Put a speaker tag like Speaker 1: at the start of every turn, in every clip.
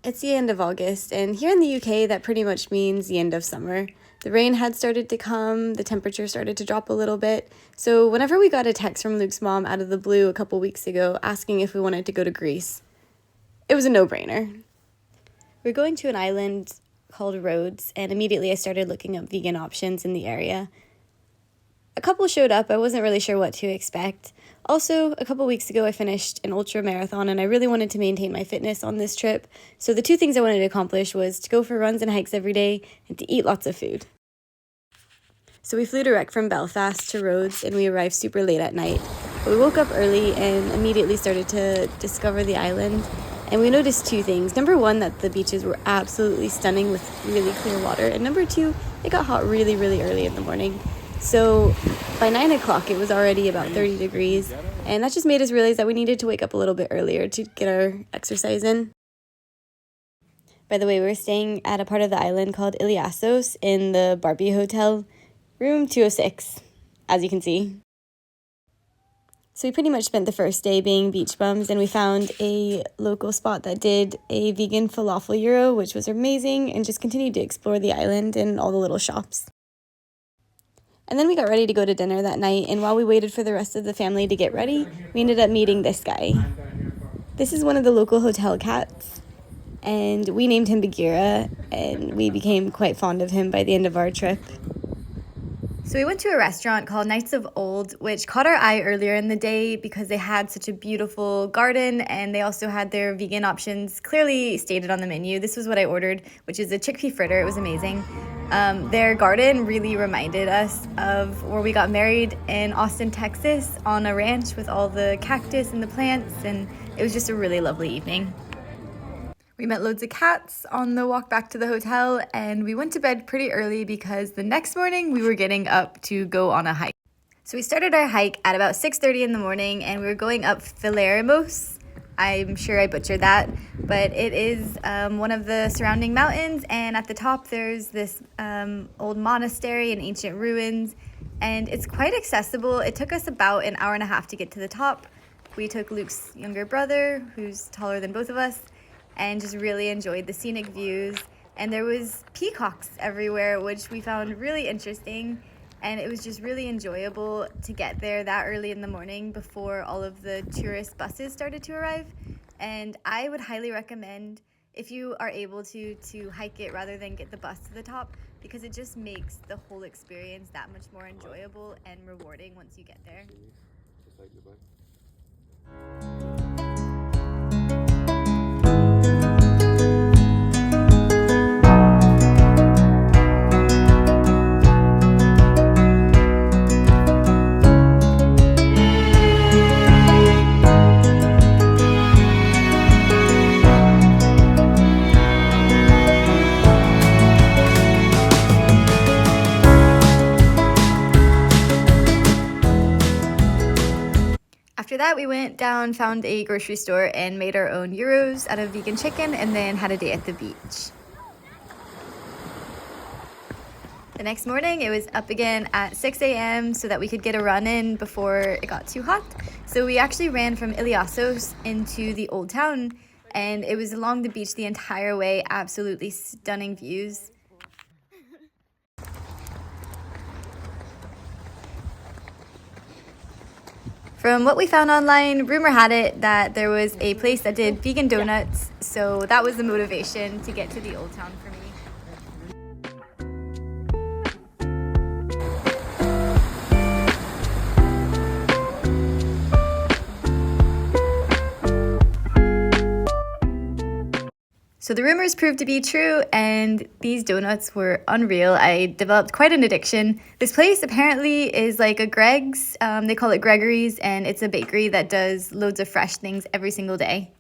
Speaker 1: It's the end of August, and here in the UK, that pretty much means the end of summer. The rain had started to come, the temperature started to drop a little bit, so whenever we got a text from Luke's mom out of the blue a couple weeks ago asking if we wanted to go to Greece, it was a no-brainer. We're going to an island called Rhodes, and immediately I started looking up vegan options in the area. A couple showed up. I wasn't really sure what to expect. Also, a couple weeks ago, I finished an ultra marathon, and I really wanted to maintain my fitness on this trip. So the two things I wanted to accomplish was to go for runs and hikes every day and to eat lots of food. So we flew direct from Belfast to Rhodes, and we arrived super late at night. But we woke up early and immediately started to discover the island. And we noticed two things. Number one, that the beaches were absolutely stunning with really clear water. And number two, it got hot really, really early in the morning. So by 9 o'clock, it was already about 30 degrees, and that just made us realize that we needed to wake up a little bit earlier to get our exercise in. By the way, we were staying at a part of the island called Iliassos in the Barbie Hotel, room 206, as you can see. So we pretty much spent the first day being beach bums, and we found a local spot that did a vegan falafel gyro, which was amazing, and just continued to explore the island and all the little shops. And then we got ready to go to dinner that night, and while we waited for the rest of the family to get ready, we ended up meeting this guy. This is one of the local hotel cats, and we named him Bagheera, and we became quite fond of him by the end of our trip. So we went to a restaurant called Knights of Old, which caught our eye earlier in the day because they had such a beautiful garden, and they also had their vegan options clearly stated on the menu. This was what I ordered, which is a chickpea fritter. It was amazing. Their garden really reminded us of where we got married in Austin, Texas, on a ranch with all the cactus and the plants, and it was just a really lovely evening. We met loads of cats on the walk back to the hotel, and we went to bed pretty early because the next morning we were getting up to go on a hike. So we started our hike at about 6:30 in the morning, and we were going up Philermos. I'm sure I butchered that, but it is one of the surrounding mountains, and at the top there's this old monastery and ancient ruins, and it's quite accessible. It took us about an hour and a half to get to the top. We took Luke's younger brother, who's taller than both of us, and just really enjoyed the scenic views. And there was peacocks everywhere, which we found really interesting. And it was just really enjoyable to get there that early in the morning before all of the tourist buses started to arrive. And I would highly recommend, if you are able to hike it rather than get the bus to the top, because it just makes the whole experience that much more enjoyable and rewarding once you get there. After that, we went down, found a grocery store, and made our own gyros out of vegan chicken, and then had a day at the beach. The next morning, it was up again at 6 a.m. so that we could get a run in before it got too hot. So we actually ran from Iliassos into the old town, and it was along the beach the entire way, absolutely stunning views. From what we found online, rumor had it that there was a place that did vegan donuts, so that was the motivation to get to the old town for me. So the rumors proved to be true, and these donuts were unreal. I developed quite an addiction. This place apparently is like a Greg's. They call it Gregory's, and it's a bakery that does loads of fresh things every single day.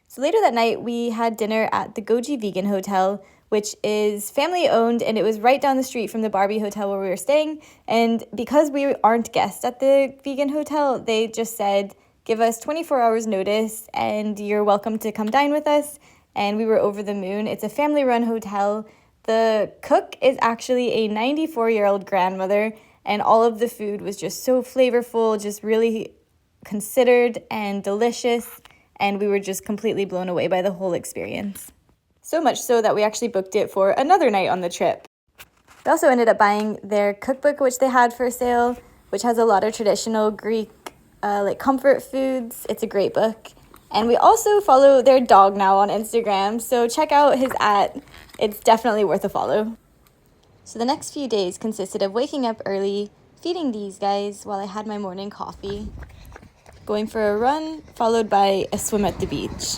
Speaker 1: So later that night, we had dinner at the Goji Vegan Hotel, which is family owned, and it was right down the street from the Barbie Hotel where we were staying. And because we aren't guests at the vegan hotel, they just said, give us 24 hours notice and you're welcome to come dine with us. And we were over the moon. It's a family-run hotel. The cook is actually a 94-year-old grandmother, and all of the food was just so flavorful, just really considered and delicious. and we were just completely blown away by the whole experience. So much so that we actually booked it for another night on the trip. We also ended up buying their cookbook, which they had for sale, which has a lot of traditional Greek like comfort foods. It's a great book. And we also follow their dog now on Instagram, so check out his @ it's definitely worth a follow. So the next few days consisted of waking up early, feeding these guys while I had my morning coffee, going for a run, followed by a swim at the beach.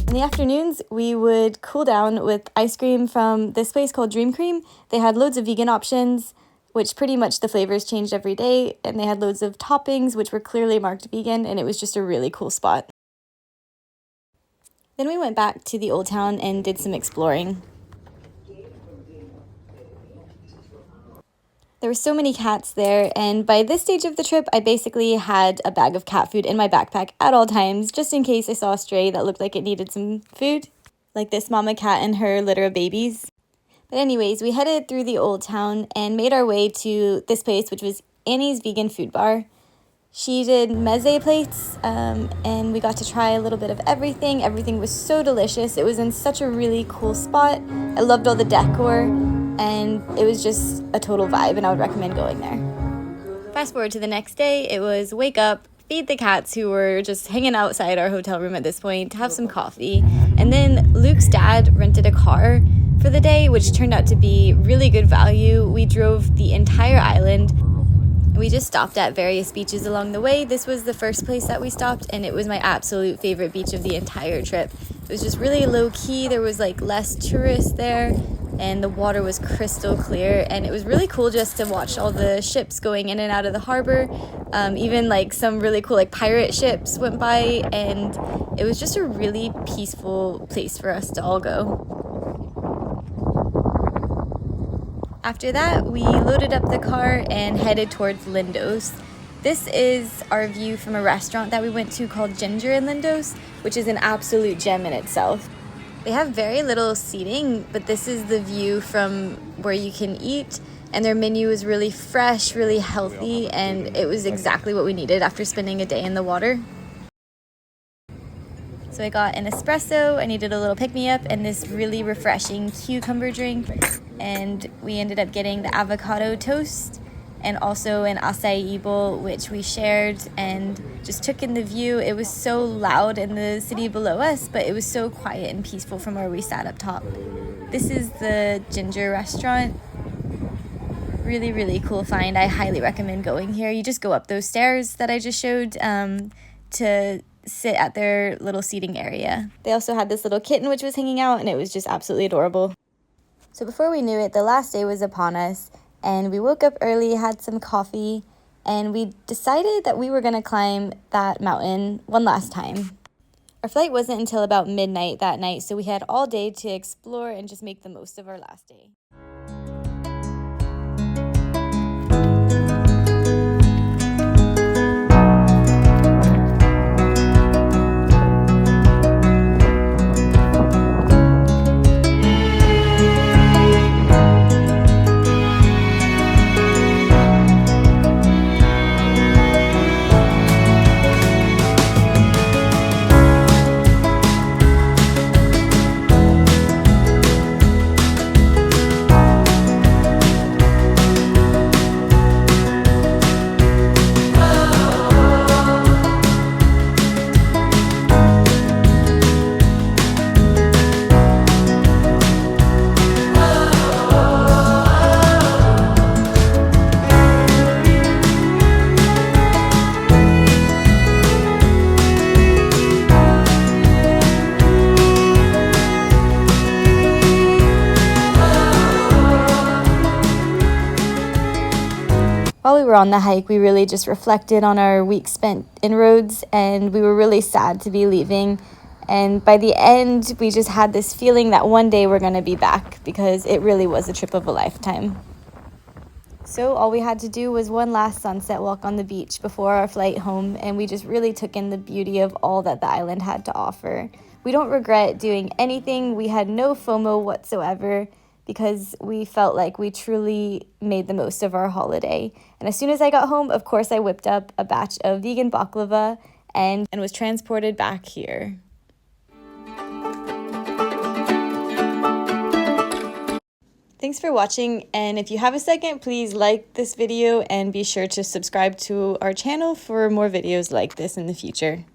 Speaker 1: In the afternoons, we would cool down with ice cream from this place called Dream Cream. They had loads of vegan options, which pretty much the flavors changed every day, and they had loads of toppings, which were clearly marked vegan, and it was just a really cool spot. Then we went back to the old town and did some exploring. There were so many cats there, and by this stage of the trip, I basically had a bag of cat food in my backpack at all times, just in case I saw a stray that looked like it needed some food, like this mama cat and her litter of babies. But anyways, we headed through the old town and made our way to this place, which was Annie's Vegan Food Bar. She did meze plates, and we got to try a little bit of everything. Everything was so delicious. It was in such a really cool spot. I loved all the decor, and it was just a total vibe, and I would recommend going there. Fast forward to the next day, it was wake up, feed the cats who were just hanging outside our hotel room at this point, have some coffee, and then Luke's dad rented a car for the day, which turned out to be really good value. We drove the entire island. We just stopped at various beaches along the way. This was the first place that we stopped, and it was my absolute favorite beach of the entire trip. It was just really low-key. There was like less tourists there, and the water was crystal clear, and it was really cool just to watch all the ships going in and out of the harbor. Even like some really cool like pirate ships went by, and it was just a really peaceful place for us to all go. After that, we loaded up the car and headed towards Lindos. This is our view from a restaurant that we went to called Ginger in Lindos, which is an absolute gem in itself. They have very little seating, but this is the view from where you can eat, and their menu is really fresh, really healthy, and it was exactly what we needed after spending a day in the water. So I got an espresso, I needed a little pick-me-up, and this really refreshing cucumber drink. And we ended up getting the avocado toast and also an acai bowl, which we shared and just took in the view. It was so loud in the city below us, but it was so quiet and peaceful from where we sat up top. This is the Ginger restaurant. Really, really cool find. I highly recommend going here. You just go up those stairs that I just showed to sit at their little seating area. They also had this little kitten which was hanging out, and it was just absolutely adorable. So before we knew it, the last day was upon us, and we woke up early, had some coffee, and we decided that we were going to climb that mountain one last time. Our flight wasn't until about midnight that night, so we had all day to explore and just make the most of our last day. While we were on the hike, we really just reflected on our week spent in Rhodes, and we were really sad to be leaving. And by the end, we just had this feeling that one day we're going to be back, because it really was a trip of a lifetime. So all we had to do was one last sunset walk on the beach before our flight home, and we just really took in the beauty of all that the island had to offer. We don't regret doing anything. We had no FOMO whatsoever because we felt like we truly made the most of our holiday. And as soon as I got home, of course, I whipped up a batch of vegan baklava and was transported back here. Thanks for watching, and if you have a second, please like this video and be sure to subscribe to our channel for more videos like this in the future.